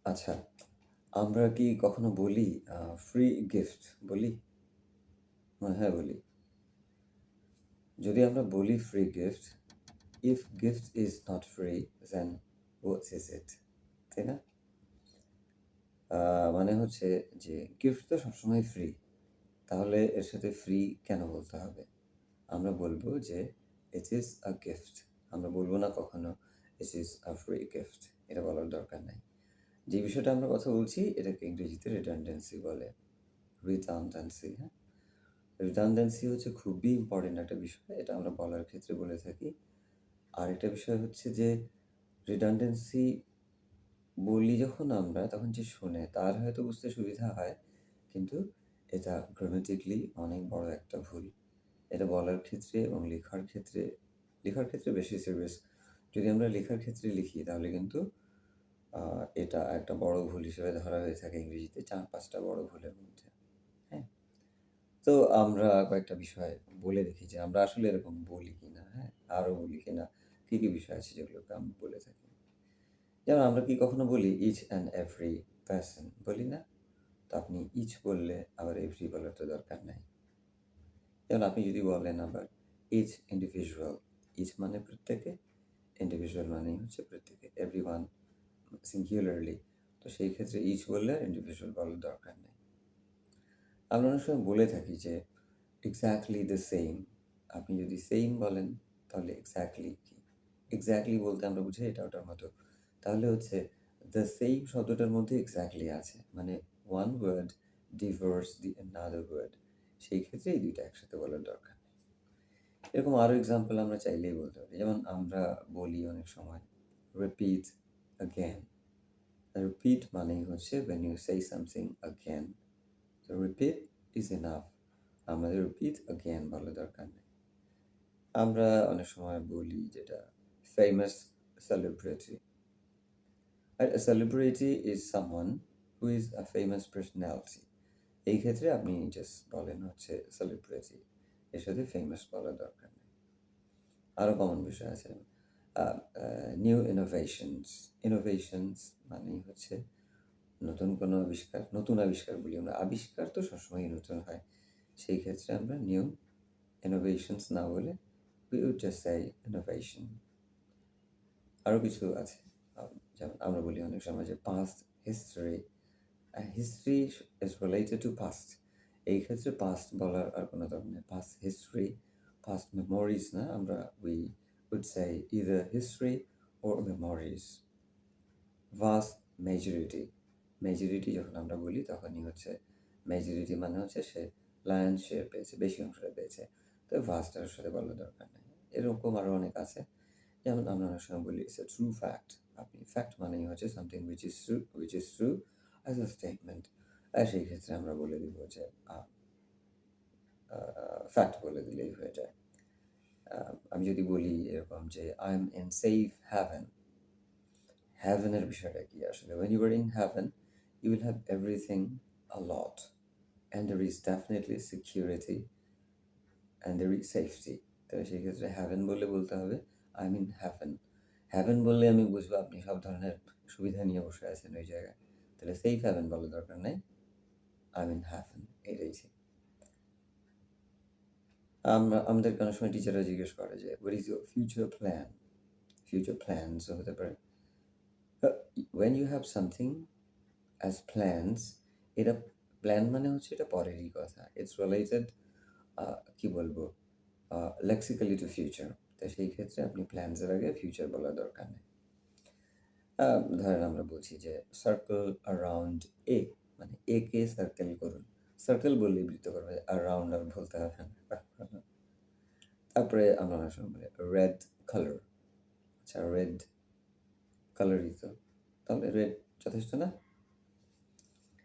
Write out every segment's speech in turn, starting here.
আচ্ছা, আমরা কি কখনো বলি ফ্রি গিফট বলি? মনে হয় বলি। যদি আমরা বলি free gift, if gift is not free then what is it? তাই না? মানে হচ্ছে যে গিফট তো সবসময় ফ্রি। তাহলে এর সাথে ফ্রি কেন বলতে হবে? আমরা বলব যে it is a gift. আমরা বলব না কখনো it is a free gift. এটা বলার দরকার নাই। যে বিষয়টা আমরা কথা বলছি এটাকে ইংরেজিতে redundancy বলে। redundancy, হ্যাঁ? redundancy হচ্ছে খুবই ইম্পর্টেন্ট একটা বিষয়। এটা আমরা বলার ক্ষেত্রে বলে থাকি। আরেকটা বিষয় হচ্ছে যে redundancy বলি যখন আমরা তখন যে শোনে তার হয়তো বুঝতে সুবিধা হয়। কিন্তু এটা grammatically অনেক বড় একটা ভুল। এটা বলার ক্ষেত্রে এবং লেখার ক্ষেত্রে বেশি সিরিয়াস। যদি আমরা লেখার ক্ষেত্রে লিখি তাহলে কিন্তু আ এটা একটা বড় ভুল হিসেবে ধরা হয়ে থাকে ইংরেজিতে ৪-৫ টা বড় ভুলের মধ্যে। হ্যাঁ? তো আমরা কয়েকটা বিষয় বলে দেখি যে আমরা আসলে এরকম বলি কিনা, হ্যাঁ? আরো বলি কিনা, কি বিষয় আছে যেগুলোকে আমরা বলে থাকি। যেমন আমরা কি কখনো বলি each and every person বলি না? তো আপনি each বললে আবার every বলার তো দরকার নাই। যেমন আপনি যদি বলেন আবার each individual, each মানে প্রত্যেকে, individual মানেই হচ্ছে প্রত্যেকে, everyone singularly তো সেই ক্ষেত্রে each বললে আর individual বলার দরকার নেই। আমরা অনেক সময় বলে থাকি যে এক্সাক্টলি দ্য সেইম। আপনি যদি সেইম বলেন তাহলে এক্সাক্টলি কি? এক্সাক্টলি বলতে আমরা বুঝাই এটা ওটার মতো। তাহলে হচ্ছে দ্য সেইম শব্দটার মধ্যে এক্সাক্টলি আছে। মানে one word differs the another word সেই ক্ষেত্রে এই ২ টা একসাথে বলার দরকার নেই। এরকম আরো এক্সাম্পল আমরা চাইলেই বলতে পারি। যেমন আমরা বলি অনেক সময় repeat again. repeat মানেই হচ্ছে when you say something again. So repeat is enough. আমাদের repeat again বলার দরকার নেই। আমরা অনেক সময় বলি যেটা famous celebrity. A celebrity is someone who is a famous personality. এই ক্ষেত্রে আপনি জাস্ট বলেন হচ্ছে celebrity. এর সাথে famous বলার দরকার নেই। আরো কমন বিষয় আছে। আ আ new innovations. Innovations মানেই হচ্ছে নতুন কোনো আবিষ্কার, নতুন আবিষ্কার বলি আমরা। আবিষ্কার তো সবসময়ই নতুন হয়। সেই ক্ষেত্রে আমরা new innovations না বলে we would just say innovation. আরো কিছু আছে। যেমন আমরা বলি অনেক সময় যে past history. history is related to past. এই ক্ষেত্রে past বলার আর কোনো দরকার নেই। past history, past memories না আমরা we would say either history or memories. vast majority. majority যখন আমরা বলি তখনই হচ্ছে majority মানে হচ্ছে সে lion's share পেয়েছে, বেশি অংশটা পেয়েছে। তো vast টার সাথে বলার দরকার নেই। এরকম আরো অনেক আছে। যেমন আমরা অনেক সময় বলি it's a true fact. আপনি fact মানেই হচ্ছে something which is true as a statement. সেই ক্ষেত্রে আমরা বলে দিব যে আ আ fact বলে দিলেই হয়ে যায়। আমি যদি বলি এরকম যে I am in safe haven. heaven এর বিষয়টা কি আসলে? When you are in heaven, you will have everything a lot and there is definitely security and there is safety. তাহলে সেই ক্ষেত্রে heaven বললে বলতে হবে I am in heaven. heaven বললে আমি বুঝবো আপনি সব ধরনের সুবিধা নিয়ে বসে আছেন ওই জায়গায়। তাহলে safe haven বলার দরকার নাই। I am in heaven এটাই ঠিক। আমাদেরকে অনেক সময় টিচাররা জিজ্ঞেস করে যে what is your future plan? future plans ও হতে পারে। when you have something as plans এটা প্ল্যান মানে হচ্ছে এটা পরেরই কথা। It's related কি বলবো lexically to future. তো সেই ক্ষেত্রে আপনি plans এর আগে future বলার দরকার নেই। ধরেন আমরা বলছি যে circle around A মানে A কে সার্কেল করুন। সার্কেল বললেই বৃত্তকর্মে around আর বলতে হবে না। তারপরে আমরা অনেক সময় বলি red color. আচ্ছা রেড কালারই তো। তাহলে রেড যথেষ্ট না?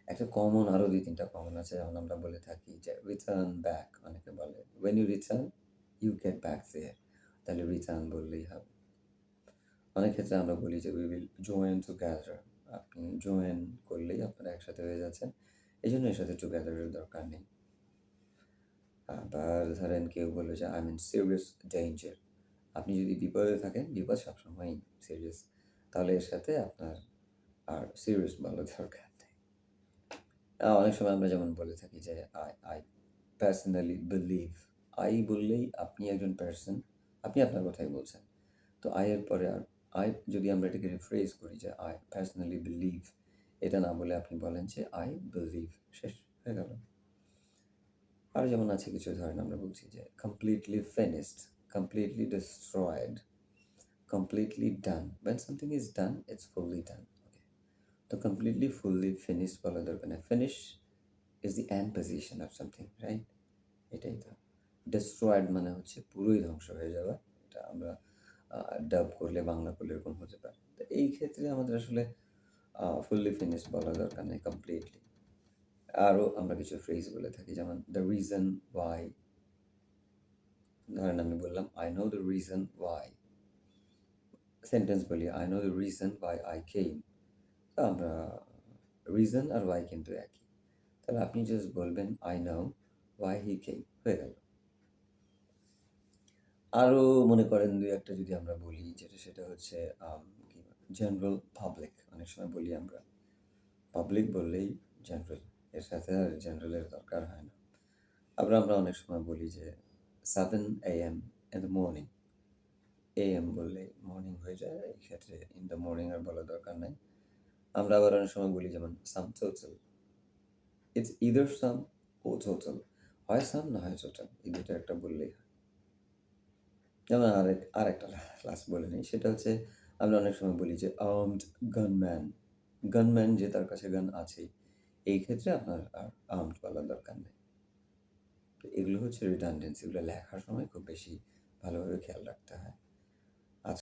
একটা কমন আরো ২-৩ টা কমন আছে যেমন আমরা বলে থাকি যে রিটার্ন ব্যাক অনেকে বলে। when you return you get back there. তাহলে রিটার্ন বললেই হবে। অনেক ক্ষেত্রে আমরা বলি যে we will join together. আপনি join করলেই আপনারা একসাথে হয়ে যাচ্ছেন। এজন্য এর সাথে together এর দরকার নেই। আবার ধরেন কেউ বলল যে I am in serious danger. আপনি যদি বিপদে থাকেন, বিপদ সবসময়ই সিরিয়াস। তাহলে এর সাথে আপনার আর সিরিয়াস বলার দরকার নেই। অনেক সময় আমরা যেমন বলে থাকি যে আই পার্সোনালি বিলিভ। আই বললেই আপনি একজন পারসন, আপনি আপনার কথাই বলছেন। তো আই এর পরে আর আই যদি আমরা এটাকে রিফ্রেজ করি যে আই পার্সোনালি বিলিভ, এটা না বলে আপনি বলেন যে আই বিলিভ, শেষ হয়ে গেল। আরও যেমন আছে কিছু, ধরেন আমরা বলছি যে completely finished, completely destroyed, completely done. When something is done, it's fully done. Okay. তো completely fully finished বলা দরকার না। Finish is the end position of something, right? এটাই তো। Destroyed মানে হচ্ছে পুরোই ধ্বংস হয়ে যাওয়া। এটা আমরা ডাব করলে, বাংলা করলে এরকম হতে পারে। তো এই ক্ষেত্রে আমাদের আসলে fully finished বলা দরকার নেই, completely। আরও আমরা কিছু ফ্রেজ বলে থাকি, যেমন the reason why। ধরেন আমি বললাম I know the reason why। Sentence বলি I know the reason why I came। তো আমরা রিজন আর ওয়াই কিন্তু একই। তাহলে আপনি জাস্ট বলবেন I know why he came, হয়ে গেল। আরও মনে করেন ২-১টা যদি আমরা বলি, সেটা হচ্ছে কি জেনারেল পাবলিক। অনেক সময় বলি আমরা পাবলিক বললেই জেনারেল, এর সাথে আর জেনারেলের দরকার হয় না। আবার আমরা অনেক সময় বলি যে 7 AM in the morning। AM বললে মর্নিং হয়ে যায়, এই ক্ষেত্রে ইন দ্য মর্নিং আর বলার দরকার নাই। আমরা আবার অনেক সময় বলি যেমন sum total. Its either sum or total, হয় সাম না হয় টোটাল, এই দুটো একটা বললেই হয়। যেমন আরেকটা লাস্ট বলে নিই, সেটা হচ্ছে আমরা অনেক সময় বলি যে আর্মড গানম্যান। গানম্যান যে তার কাছে গান আছেই, এই ক্ষেত্রে আপনার আর আর্মড বলার দরকার নেই। তো এগুলো হচ্ছে রিডান্ডেন্সি, এগুলো লেখার সময় খুব বেশি ভালোভাবে খেয়াল রাখতে হয়।